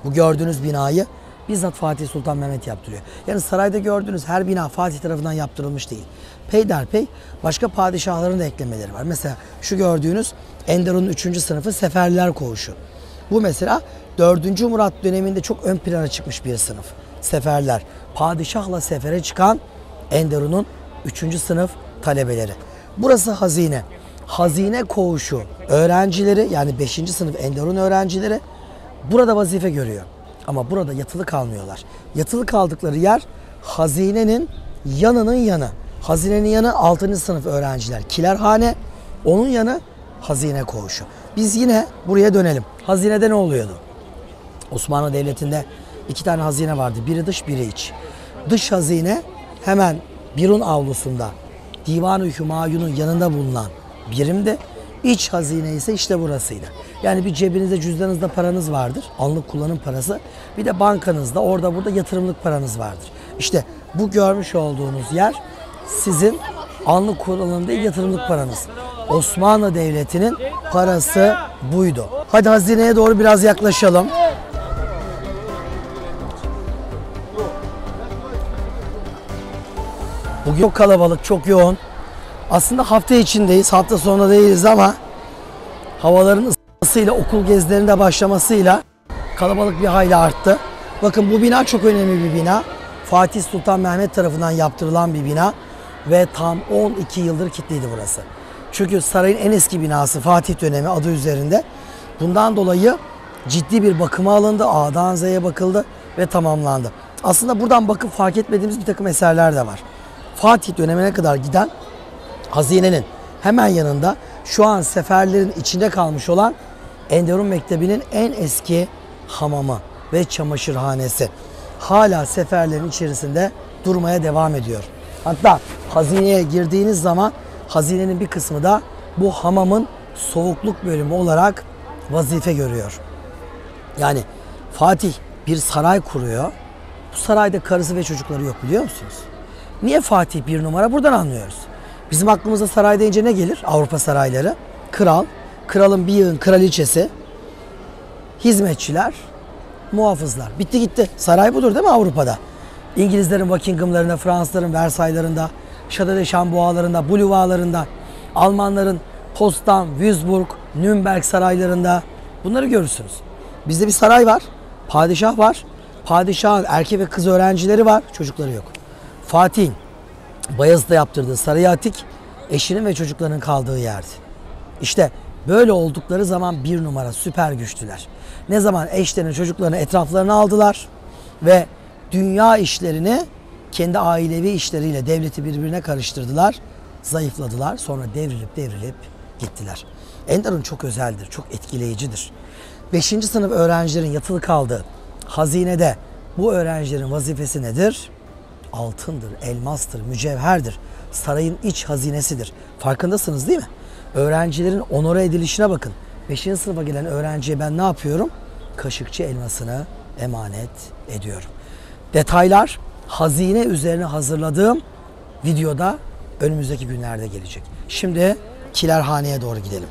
Bu gördüğünüz binayı bizzat Fatih Sultan Mehmet yaptırıyor. Yani sarayda gördüğünüz her bina Fatih tarafından yaptırılmış değil. Peyderpey başka padişahların da eklemeleri var. Mesela şu gördüğünüz Enderun'un 3. sınıfı Seferliler Koğuşu. Bu mesela 4. Murat döneminde çok ön plana çıkmış bir sınıf. Seferler. Padişahla sefere çıkan Enderun'un 3. sınıf talebeleri. Burası hazine. Hazine koğuşu öğrencileri, yani 5. sınıf Enderun öğrencileri burada vazife görüyor. Ama burada yatılı kalmıyorlar. Yatılı kaldıkları yer hazinenin yanının yanı. Hazinenin yanı 6. sınıf öğrenciler. Kilerhane, onun yanı hazine koğuşu. Biz yine buraya dönelim. Hazinede ne oluyordu? Osmanlı Devleti'nde 2 tane hazine vardı. Biri dış, biri iç. Dış hazine hemen Birun avlusunda Divan-ı Hümayun'un yanında bulunan birimdi. İç hazine ise işte burasıydı. Yani bir cebinizde, cüzdanınızda paranız vardır. Anlık kullanım parası. Bir de bankanızda orada burada yatırımlık paranız vardır. İşte bu görmüş olduğunuz yer sizin anlık kullanım değil, yatırımlık paranız. Osmanlı Devleti'nin parası buydu. Hadi hazineye doğru biraz yaklaşalım. Bugün çok kalabalık, çok yoğun. Aslında hafta içindeyiz, hafta sonunda değiliz ama havaların ısısıyla, okul gezilerinde başlamasıyla kalabalık bir hayli arttı. Bakın bu bina çok önemli bir bina. Fatih Sultan Mehmet tarafından yaptırılan bir bina ve tam 12 yıldır kilitliydi burası. Çünkü sarayın en eski binası Fatih dönemi adı üzerinde. Bundan dolayı ciddi bir bakıma alındı, A'dan Z'ye bakıldı ve tamamlandı. Aslında buradan bakıp fark etmediğimiz bir takım eserler de var. Fatih dönemine kadar giden hazinenin hemen yanında şu an seferlerin içinde kalmış olan Enderun Mektebi'nin en eski hamamı ve çamaşırhanesi hala seferlerin içerisinde durmaya devam ediyor. Hatta hazineye girdiğiniz zaman hazinenin bir kısmı da bu hamamın soğukluk bölümü olarak vazife görüyor. Yani Fatih bir saray kuruyor. Bu sarayda karısı ve çocukları yok, biliyor musunuz? Niye Fatih bir numara? Buradan anlıyoruz. Bizim aklımıza saray deyince ne gelir? Avrupa sarayları. Kral, kralın bir yığın kraliçesi, hizmetçiler, muhafızlar. Bitti gitti. Saray budur değil mi Avrupa'da? İngilizlerin Buckingham'larında, Fransızların Versaylarında, Château de Chamboua'larında, Buluvalarında, Almanların Potsdam, Würzburg, Nürnberg saraylarında bunları görürsünüz. Bizde bir saray var, padişah var. Padişahın erkek ve kız öğrencileri var, çocukları yok. Fatih'in Bayezid'de yaptırdığı Sarayı Atik, eşinin ve çocuklarının kaldığı yerdi. İşte böyle oldukları zaman bir numara süper güçlüler. Ne zaman eşlerini, çocuklarını etraflarına aldılar ve dünya işlerini kendi ailevi işleriyle devleti birbirine karıştırdılar, zayıfladılar, sonra devrilip gittiler. Enderun çok özeldir, çok etkileyicidir. 5. sınıf öğrencilerin yatılı kaldığı hazinede bu öğrencilerin vazifesi nedir? Altındır, elmastır, mücevherdir. Sarayın iç hazinesidir. Farkındasınız değil mi? Öğrencilerin onore edilişine bakın. 5. sınıfa gelen öğrenciye ben ne yapıyorum? Kaşıkçı elmasını emanet ediyorum. Detaylar hazine üzerine hazırladığım videoda önümüzdeki günlerde gelecek. Şimdi Kilerhane'ye doğru gidelim.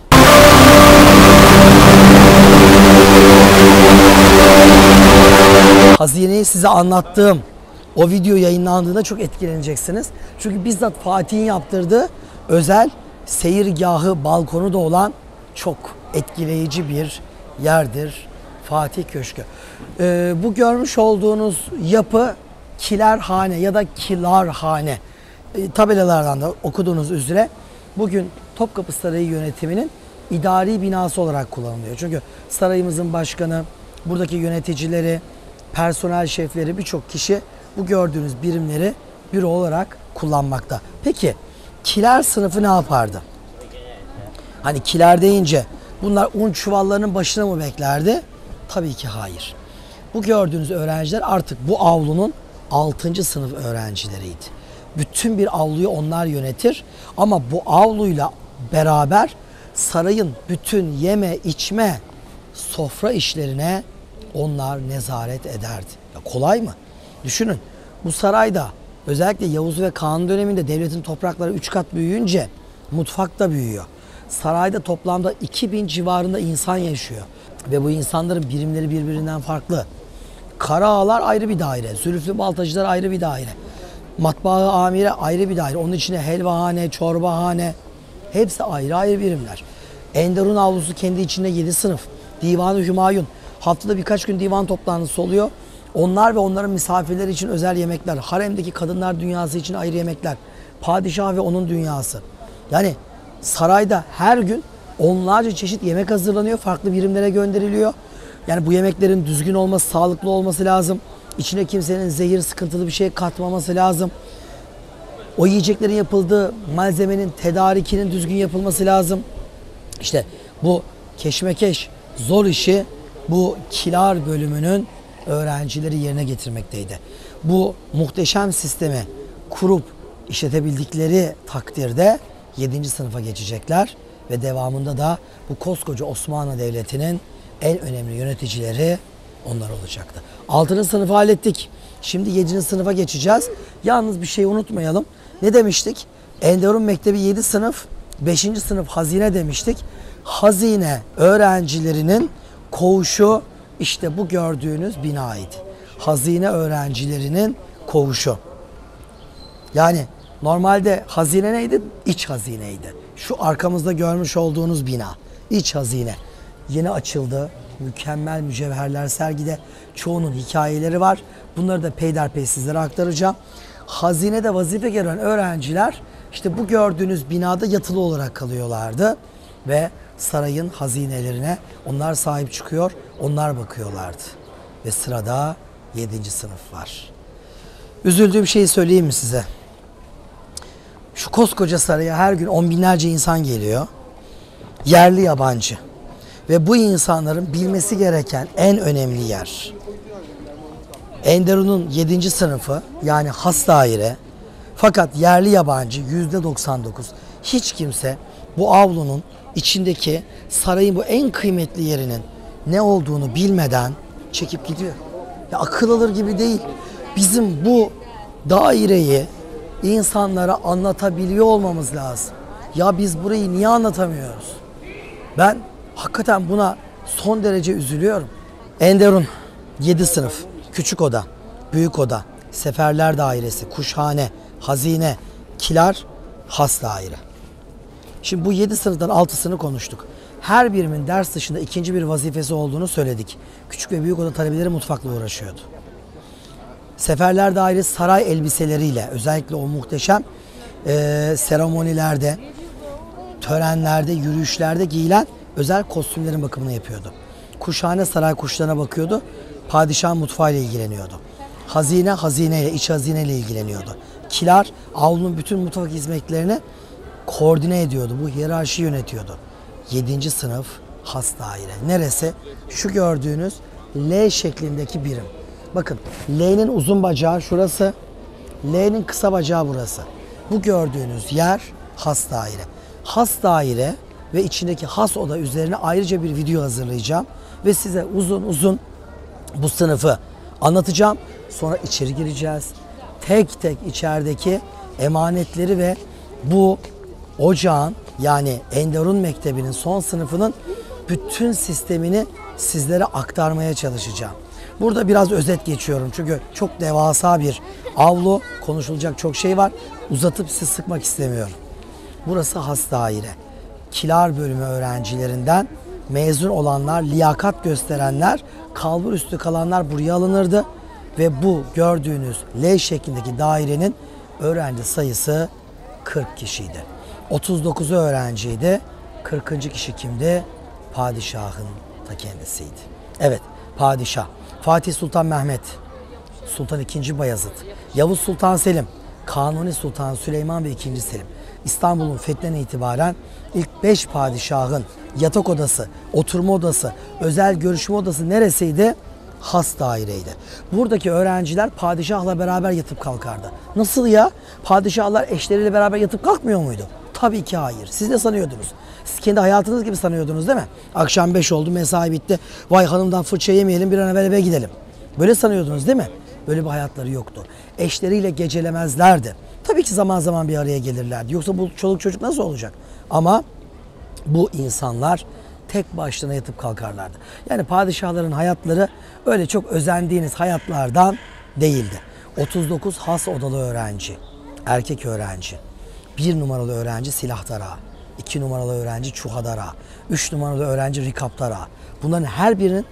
Hazineyi size anlattığım o video yayınlandığında çok etkileneceksiniz. Çünkü bizzat Fatih'in yaptırdığı özel seyirgahı, balkonu da olan çok etkileyici bir yerdir Fatih Köşkü. Bu görmüş olduğunuz yapı Kilerhane ya da Kilarhane. Tabelalardan da okuduğunuz üzere bugün Topkapı Sarayı yönetiminin idari binası olarak kullanılıyor. Çünkü sarayımızın başkanı, buradaki yöneticileri, personel şefleri, birçok kişi bu gördüğünüz birimleri büro olarak kullanmakta. Peki kiler sınıfı ne yapardı? Hani kiler deyince bunlar un çuvallarının başına mı beklerdi? Tabii ki hayır. Bu gördüğünüz öğrenciler artık bu avlunun 6. sınıf öğrencileriydi. Bütün bir avluyu onlar yönetir ama bu avluyla beraber sarayın bütün yeme, içme, sofra işlerine onlar nezaret ederdi. Ya kolay mı? Düşünün. Bu sarayda özellikle Yavuz ve Kanuni döneminde devletin toprakları 3 kat büyüyünce mutfak da büyüyor. Sarayda toplamda 2000 civarında insan yaşıyor. Ve bu insanların birimleri birbirinden farklı. Kara ağalar ayrı bir daire, zülüflü baltacılar ayrı bir daire. Matbaa amire ayrı bir daire. Onun içine helvahane, çorbahane hepsi ayrı ayrı birimler. Enderun avlusu kendi içinde 7 sınıf. Divan-ı Hümayun. Haftada birkaç gün divan toplantısı oluyor. Onlar ve onların misafirleri için özel yemekler. Haremdeki kadınlar dünyası için ayrı yemekler. Padişah ve onun dünyası. Yani sarayda her gün onlarca çeşit yemek hazırlanıyor. Farklı birimlere gönderiliyor. Yani bu yemeklerin düzgün olması, sağlıklı olması lazım. İçine kimsenin zehir, sıkıntılı bir şey katmaması lazım. O yiyeceklerin yapıldığı malzemenin tedarikinin düzgün yapılması lazım. İşte bu keşmekeş, zor işi bu kilar bölümünün öğrencileri yerine getirmekteydi. Bu muhteşem sistemi kurup işletebildikleri takdirde 7. sınıfa geçecekler ve devamında da bu koskoca Osmanlı Devleti'nin en önemli yöneticileri onlar olacaktı. 6. sınıfı hallettik. Şimdi 7. sınıfa geçeceğiz. Yalnız bir şey unutmayalım. Ne demiştik? Enderun Mektebi 7 sınıf, 5. sınıf hazine demiştik. Hazine öğrencilerinin koğuşu işte bu gördüğünüz binaydı. Hazine öğrencilerinin koğuşu. Yani normalde hazine neydi? İç hazineydi. Şu arkamızda görmüş olduğunuz bina. İç hazine. Yeni açıldı. Mükemmel mücevherler sergide. Çoğunun hikayeleri var. Bunları da peyderpey sizlere aktaracağım. Hazinede vazife gören öğrenciler işte bu gördüğünüz binada yatılı olarak kalıyorlardı. Ve sarayın hazinelerine onlar sahip çıkıyor, onlar bakıyorlardı. Ve sırada 7. sınıf var. Üzüldüğüm şeyi söyleyeyim mi size? Şu koskoca saraya her gün on binlerce insan geliyor. Yerli yabancı. Ve bu insanların bilmesi gereken en önemli yer. Enderun'un 7. sınıfı yani has daire. Fakat yerli yabancı %99. Hiç kimse bu avlunun içindeki sarayın bu en kıymetli yerinin ne olduğunu bilmeden çekip gidiyor. Ya akıl alır gibi değil. Bizim bu daireyi insanlara anlatabiliyor olmamız lazım. Ya biz burayı niye anlatamıyoruz? Ben hakikaten buna son derece üzülüyorum. Enderun 7 sınıf, küçük oda, büyük oda, seferler dairesi, kuşhane, hazine, kilar, has daire. Şimdi bu 7 sınıftan 6'sını konuştuk. Her birimin ders dışında ikinci bir vazifesi olduğunu söyledik. Küçük ve büyük oda talebeleri mutfakla uğraşıyordu. Seferler dairesi saray elbiseleriyle özellikle o muhteşem seremonilerde, törenlerde, yürüyüşlerde giyilen özel kostümlerin bakımını yapıyordu. Kuşhane saray kuşlarına bakıyordu. Padişah mutfağıyla ilgileniyordu. Hazine hazineyle, iç hazineyle ilgileniyordu. Kilar avlunun bütün mutfak hizmetlerini koordine ediyordu. Bu hiyerarşi yönetiyordu. 7. sınıf has daire. Neresi? Şu gördüğünüz L şeklindeki birim. Bakın L'nin uzun bacağı şurası. L'nin kısa bacağı burası. Bu gördüğünüz yer has daire. Has daire ve içindeki has oda üzerine ayrıca bir video hazırlayacağım. Ve size uzun uzun bu sınıfı anlatacağım. Sonra içeri gireceğiz. Tek tek içerideki emanetleri ve bu ocağın yani Enderun Mektebi'nin son sınıfının bütün sistemini sizlere aktarmaya çalışacağım. Burada biraz özet geçiyorum çünkü çok devasa bir avlu, konuşulacak çok şey var. Uzatıp sizi sıkmak istemiyorum. Burası has daire. Kilar bölümü öğrencilerinden mezun olanlar, liyakat gösterenler, kalbur üstü kalanlar buraya alınırdı. Ve bu gördüğünüz L şeklindeki dairenin öğrenci sayısı 40 kişiydi. 39'u öğrenciydi. 40. kişi kimdi? Padişahın ta kendisiydi. Evet, padişah. Fatih Sultan Mehmet, Sultan II. Bayezid, Yavuz Sultan Selim, Kanuni Sultan Süleyman ve II. Selim. İstanbul'un fethinden itibaren ilk 5 padişahın yatak odası, oturma odası, özel görüşme odası neresiydi? Has daireydi. Buradaki öğrenciler padişahla beraber yatıp kalkardı. Nasıl ya? Padişahlar eşleriyle beraber yatıp kalkmıyor muydu? Tabii ki hayır. Siz ne sanıyordunuz? Siz kendi hayatınız gibi sanıyordunuz değil mi? Akşam 5 oldu, mesai bitti. Vay hanımdan fırça yemeyelim, bir an evvel eve gidelim. Böyle sanıyordunuz değil mi? Böyle bir hayatları yoktu. Eşleriyle gecelemezlerdi. Tabii ki zaman zaman bir araya gelirlerdi. Yoksa bu çoluk çocuk nasıl olacak? Ama bu insanlar tek başlarına yatıp kalkarlardı. Yani padişahların hayatları öyle çok özendiğiniz hayatlardan değildi. 39 has odalı öğrenci, erkek öğrenci. 1 numaralı öğrenci silahtar ağa, 2 numaralı öğrenci çuhadar ağa, 3 numaralı öğrenci rikaptar ağa. Bunların her birinin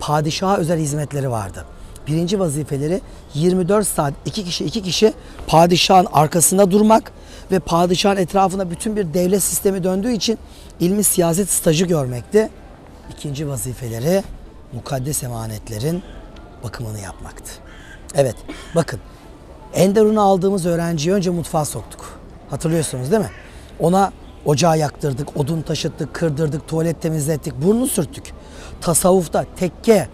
padişaha özel hizmetleri vardı. Birinci vazifeleri 24 saat iki kişi padişahın arkasında durmak ve padişahın etrafında bütün bir devlet sistemi döndüğü için ilmi siyaset stajı görmekti. İkinci vazifeleri mukaddes emanetlerin bakımını yapmaktı. Evet, bakın Enderun'a aldığımız öğrenciyi önce mutfağa soktuk. Hatırlıyorsunuz değil mi? Ona ocağı yaktırdık, odun taşıttık, kırdırdık, tuvalet temizlettik, burnunu sürttük. Tasavvufta tekke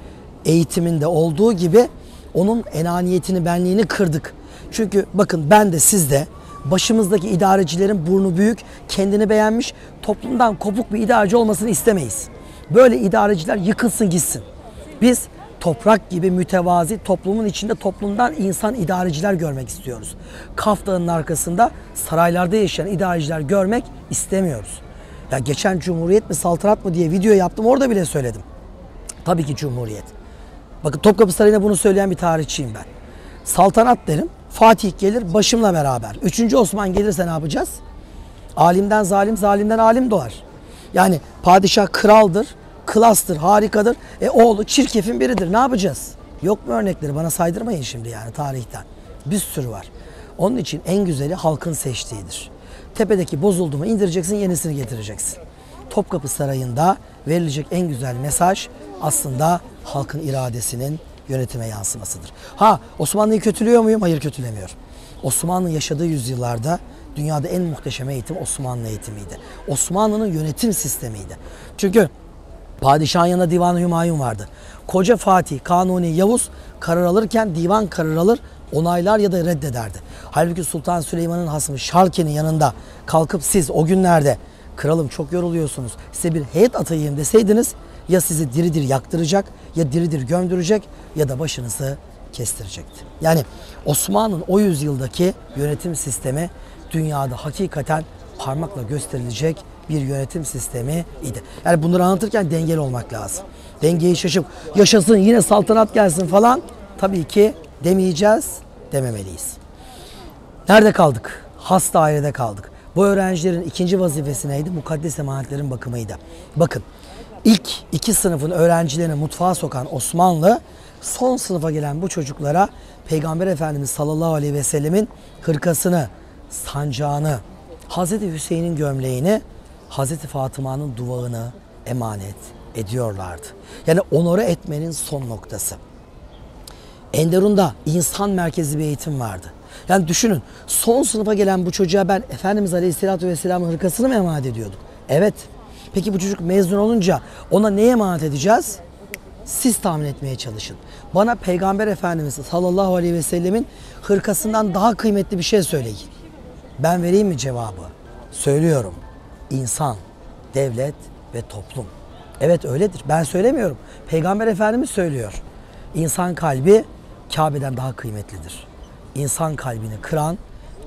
eğitiminde olduğu gibi onun enaniyetini, benliğini kırdık. Çünkü bakın ben de siz de başımızdaki idarecilerin burnu büyük, kendini beğenmiş, toplumdan kopuk bir idareci olmasını istemeyiz. Böyle idareciler yıkılsın gitsin. Biz toprak gibi mütevazi toplumun içinde toplumdan insan idareciler görmek istiyoruz. Kaf Dağı'nın arkasında saraylarda yaşayan idareciler görmek istemiyoruz. Ya geçen Cumhuriyet mi saltanat mı diye video yaptım, orada bile söyledim. Tabii ki Cumhuriyet. Bakın Topkapı Sarayı'nda bunu söyleyen bir tarihçiyim ben. Saltanat derim, Fatih gelir başımla beraber. 3. Osman gelirse ne yapacağız? Alimden zalim, zalimden alim doğar. Yani padişah kraldır, klastır, harikadır. Oğlu çirkefin biridir. Ne yapacağız? Yok mu örnekleri? Bana saydırmayın şimdi yani tarihten. Bir sürü var. Onun için en güzeli halkın seçtiğidir. Tepedeki bozuldu mu indireceksin, yenisini getireceksin. Topkapı Sarayı'nda verilecek en güzel mesaj aslında halkın iradesinin yönetime yansımasıdır. Ha, Osmanlı'yı kötülüyor muyum? Hayır, kötülemiyorum. Osmanlı yaşadığı yüzyıllarda dünyada en muhteşem eğitim Osmanlı eğitimiydi. Osmanlı'nın yönetim sistemiydi. Çünkü padişahın yanında Divan-ı Hümayun vardı. Koca Fatih, Kanuni, Yavuz karar alırken divan karar alır, onaylar ya da reddederdi. Halbuki Sultan Süleyman'ın hasmı Şarken'in yanında kalkıp siz o günlerde kralım çok yoruluyorsunuz, size bir heyet atayım deseydiniz ya sizi diri diri yaktıracak, ya diri diri gömdürecek ya da başınızı kestirecekti. Yani Osmanlı'nın o yüzyıldaki yönetim sistemi dünyada hakikaten parmakla gösterilecek bir yönetim sistemi idi. Yani bunları anlatırken dengeli olmak lazım. Dengeyi şaşıp yaşasın yine saltanat gelsin falan tabii ki demeyeceğiz, dememeliyiz. Nerede kaldık? Has dairede kaldık. Bu öğrencilerin ikinci vazifesi neydi? Mukaddes emanetlerin bakımıydı. Bakın ilk 2 sınıfın öğrencilerini mutfağa sokan Osmanlı son sınıfa gelen bu çocuklara Peygamber Efendimiz sallallahu aleyhi ve sellemin hırkasını, sancağını, Hazreti Hüseyin'in gömleğini, Hazreti Fatıma'nın duvağını emanet ediyorlardı. Yani onore etmenin son noktası. Enderun'da insan merkezli bir eğitim vardı. Yani düşünün, son sınıfa gelen bu çocuğa ben Efendimiz Aleyhisselatü Vesselam'ın hırkasını mı emanet ediyordum? Evet. Peki bu çocuk mezun olunca ona neye emanet edeceğiz? Siz tahmin etmeye çalışın. Bana Peygamber Efendimiz sallallahu aleyhi ve sellemin hırkasından daha kıymetli bir şey söyleyin. Ben vereyim mi cevabı? Söylüyorum. İnsan, devlet ve toplum. Evet öyledir. Ben söylemiyorum. Peygamber Efendimiz söylüyor. İnsan kalbi Kabe'den daha kıymetlidir. İnsan kalbini kıran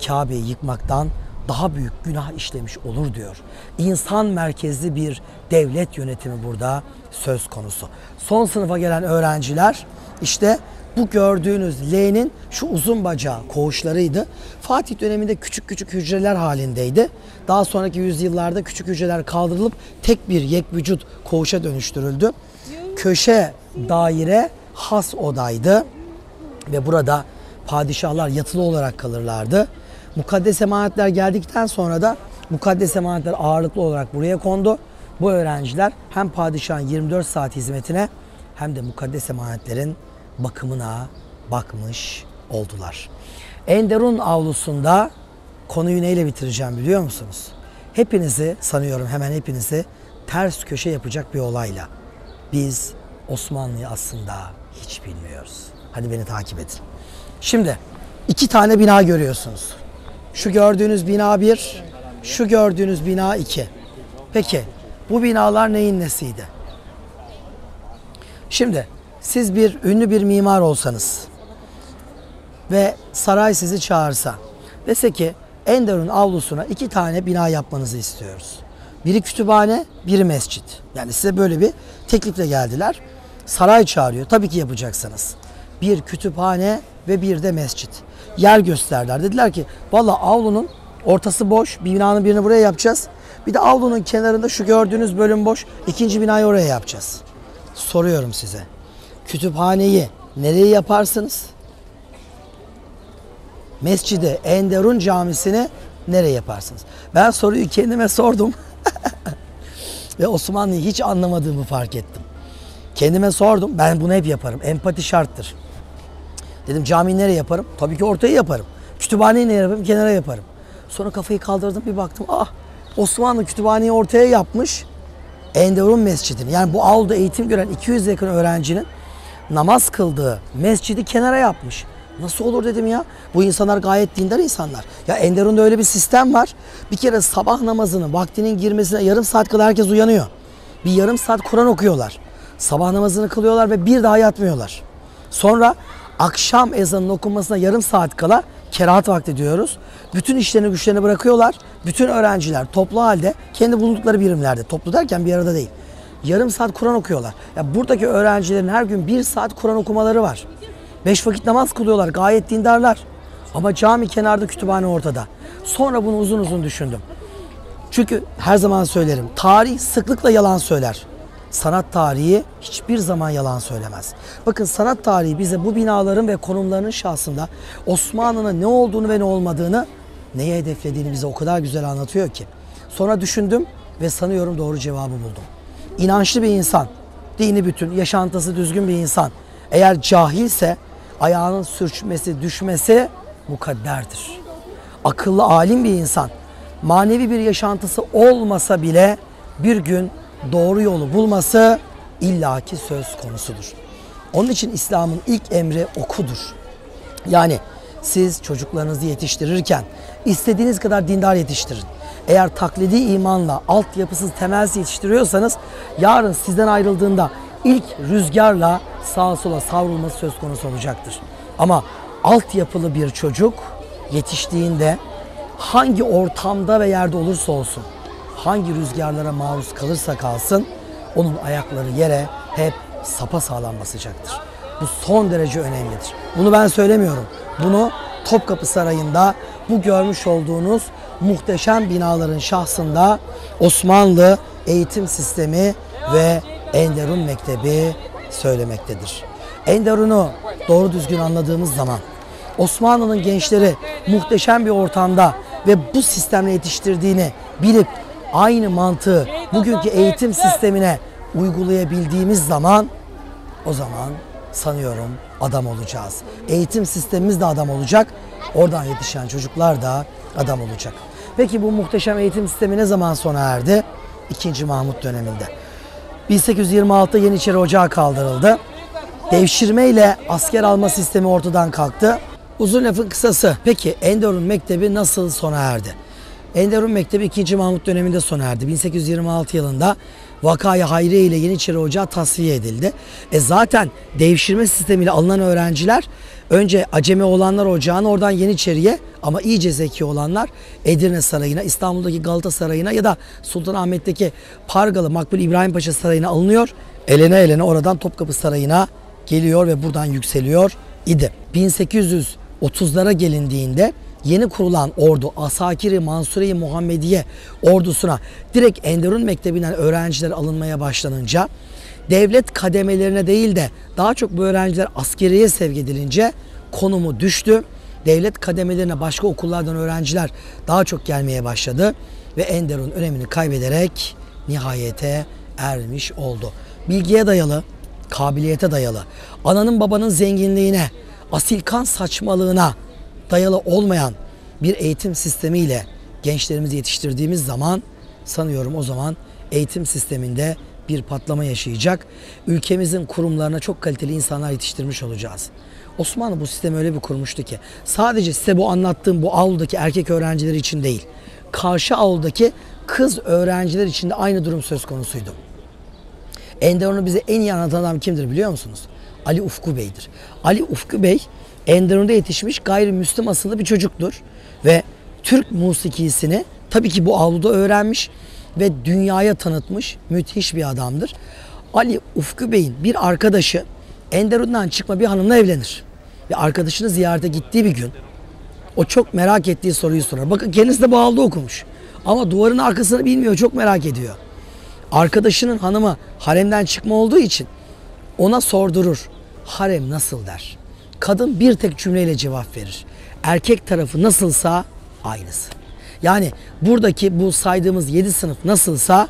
Kabe'yi yıkmaktan daha büyük günah işlemiş olur diyor. İnsan merkezli bir devlet yönetimi burada söz konusu. Son sınıfa gelen öğrenciler işte bu gördüğünüz L'nin şu uzun bacağı koğuşlarıydı. Fatih döneminde küçük küçük hücreler halindeydi. Daha sonraki yüzyıllarda küçük hücreler kaldırılıp tek bir yekvücut koğuşa dönüştürüldü. Köşe daire has odaydı ve burada padişahlar yatılı olarak kalırlardı. Mukaddes emanetler geldikten sonra da mukaddes emanetler ağırlıklı olarak buraya kondu. Bu öğrenciler hem padişahın 24 saat hizmetine hem de mukaddes emanetlerin bakımına bakmış oldular. Enderun avlusunda konuyu neyle bitireceğim biliyor musunuz? Hepinizi sanıyorum hemen hepinizi ters köşe yapacak bir olayla. Biz Osmanlı'yı aslında hiç bilmiyoruz. Hadi beni takip edin. Şimdi 2 tane bina görüyorsunuz. Şu gördüğünüz bina 1, şu gördüğünüz bina 2. Peki bu binalar neyin nesiydi? Şimdi siz ünlü bir mimar olsanız, ve saray sizi çağırsa, dese ki Enderun avlusuna 2 tane bina yapmanızı istiyoruz. Biri kütüphane, biri mescit. Yani size böyle bir teklifle geldiler. Saray çağırıyor. Tabii ki yapacaksınız. Bir kütüphane ve bir de mescit. Yer gösterdiler. Dediler ki valla avlunun ortası boş. Bir binanın birini buraya yapacağız. Bir de avlunun kenarında şu gördüğünüz bölüm boş. 2. binayı oraya yapacağız. Soruyorum size. Kütüphaneyi nereye yaparsınız? Mescidi, Enderun Camisi'ni nereye yaparsınız? Ben soruyu kendime sordum. Ve Osmanlı'yı hiç anlamadığımı fark ettim. Kendime sordum. Ben bunu hep yaparım. Empati şarttır. Dedim camiyi nereye yaparım? Tabii ki ortaya yaparım. Kütüphaneyi nereye yaparım? Kenara yaparım. Sonra kafayı kaldırdım, bir baktım. Osmanlı kütüphaneyi ortaya yapmış. Enderun Mescidi'ni. Yani bu avluda eğitim gören 200 yakın öğrencinin namaz kıldığı mescidi kenara yapmış. Nasıl olur dedim ya. Bu insanlar gayet dindar insanlar. Ya Enderun'da öyle bir sistem var. Bir kere sabah namazının vaktinin girmesine yarım saat kala herkes uyanıyor. Bir yarım saat Kur'an okuyorlar. Sabah namazını kılıyorlar ve bir daha yatmıyorlar. Sonra akşam ezanının okunmasına yarım saat kala kerahat vakti diyoruz. Bütün işlerini güçlerini bırakıyorlar. Bütün öğrenciler toplu halde kendi bulundukları birimlerde, toplu derken bir arada değil, yarım saat Kur'an okuyorlar. Ya buradaki öğrencilerin her gün 1 saat Kur'an okumaları var. 5 vakit namaz kılıyorlar. Gayet dindarlar. Ama cami kenarda, kütüphane ortada. Sonra bunu uzun uzun düşündüm. Çünkü her zaman söylerim. Tarih sıklıkla yalan söyler. Sanat tarihi hiçbir zaman yalan söylemez. Bakın sanat tarihi bize bu binaların ve konumlarının şahsında Osmanlı'nın ne olduğunu ve ne olmadığını, neye hedeflediğini bize o kadar güzel anlatıyor ki. Sonra düşündüm ve sanıyorum doğru cevabı buldum. İnançlı bir insan, dini bütün, yaşantısı düzgün bir insan, eğer cahilse ayağının sürçmesi, düşmesi mukadderdir. Akıllı, alim bir insan, manevi bir yaşantısı olmasa bile bir gün doğru yolu bulması illaki söz konusudur. Onun için İslam'ın ilk emri okudur. Yani siz çocuklarınızı yetiştirirken istediğiniz kadar dindar yetiştirin. Eğer taklidi imanla, altyapısız, temelsiz yetiştiriyorsanız yarın sizden ayrıldığında ilk rüzgarla sağa sola savrulması söz konusu olacaktır. Ama altyapılı bir çocuk yetiştiğinde hangi ortamda ve yerde olursa olsun, hangi rüzgarlara maruz kalırsa kalsın, onun ayakları yere hep sapasağlam basacaktır. Bu son derece önemlidir. Bunu ben söylemiyorum. Bunu Topkapı Sarayı'nda bu görmüş olduğunuz muhteşem binaların şahsında Osmanlı eğitim sistemi ve Enderun Mektebi söylemektedir. Enderun'u doğru düzgün anladığımız zaman Osmanlı'nın gençleri muhteşem bir ortamda ve bu sistemle yetiştirdiğini bilip aynı mantığı bugünkü eğitim sistemine uygulayabildiğimiz zaman, o zaman sanıyorum adam olacağız. Eğitim sistemimiz de adam olacak. Oradan yetişen çocuklar da adam olacak. Peki bu muhteşem eğitim sistemi ne zaman sona erdi? 2. Mahmut döneminde. 1826'da Yeniçeri Ocağı kaldırıldı. Devşirmeyle asker alma sistemi ortadan kalktı. Uzun lafın kısası. Peki Enderun Mektebi nasıl sona erdi? Enderun Mektebi 2. Mahmut döneminde sona erdi. 1826 yılında Vakayı Hayriye ile Yeniçeri Ocağı tasfiye edildi. Zaten devşirme sistemiyle alınan öğrenciler önce acemi olanlar ocağına, oradan Yeniçeri'ye, ama iyice zeki olanlar Edirne Sarayı'na, İstanbul'daki Galata Sarayı'na ya da Sultanahmet'teki Pargalı Makbul İbrahim Paşa Sarayı'na alınıyor. Elene elene oradan Topkapı Sarayı'na geliyor ve buradan yükseliyor idi. 1830'lara gelindiğinde yeni kurulan ordu Asakir-i Mansure-i Muhammediye ordusuna direkt Enderun Mektebi'nden öğrenciler alınmaya başlanınca, devlet kademelerine değil de daha çok bu öğrenciler askeriye sevk edilince konumu düştü. Devlet kademelerine başka okullardan öğrenciler daha çok gelmeye başladı ve Enderun önemini kaybederek nihayete ermiş oldu. Bilgiye dayalı, kabiliyete dayalı, ananın babanın zenginliğine, asilkan saçmalığına dayalı olmayan bir eğitim sistemiyle gençlerimizi yetiştirdiğimiz zaman sanıyorum o zaman eğitim sisteminde bir patlama yaşayacak. Ülkemizin kurumlarına çok kaliteli insanlar yetiştirmiş olacağız. Osmanlı bu sistemi öyle bir kurmuştu ki sadece size bu anlattığım bu avludaki erkek öğrenciler için değil, karşı avludaki kız öğrenciler için de aynı durum söz konusuydu. Enderun'u bize en iyi anlatan adam kimdir biliyor musunuz? Ali Ufku Bey'dir. Ali Ufku Bey Enderun'da yetişmiş gayrimüslim asıllı bir çocuktur. Ve Türk musikisini tabii ki bu avluda öğrenmiş ve dünyaya tanıtmış müthiş bir adamdır. Ali Ufku Bey'in bir arkadaşı Enderun'dan çıkma bir hanımla evlenir. Ve arkadaşını ziyarete gittiği bir gün o çok merak ettiği soruyu sorar. Bakın kendisi de bu avluda okumuş. Ama duvarın arkasını bilmiyor, çok merak ediyor. Arkadaşının hanımı haremden çıkma olduğu için ona sordurur. Harem nasıl der. Kadın bir tek cümleyle cevap verir. Erkek tarafı nasılsa aynısı. Yani buradaki bu saydığımız 7 sınıf nasılsa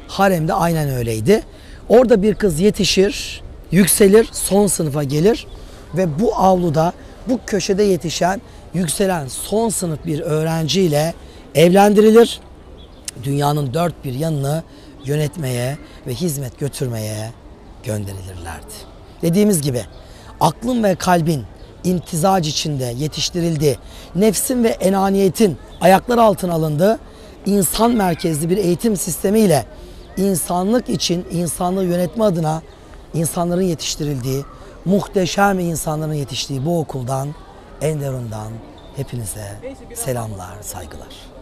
haremde aynen öyleydi. Orada bir kız yetişir, yükselir, son sınıfa gelir ve bu avluda, bu köşede yetişen, yükselen son sınıf bir öğrenciyle evlendirilir. Dünyanın dört bir yanını yönetmeye ve hizmet götürmeye gönderilirlerdi. Dediğimiz gibi aklın ve kalbin imtizac içinde yetiştirildi. Nefsin ve enaniyetin ayaklar altına alındı. İnsan merkezli bir eğitim sistemiyle insanlık için, insanlığı yönetme adına insanların yetiştirildiği, muhteşem insanların yetiştiği bu okuldan, Enderun'dan hepinize selamlar, saygılar.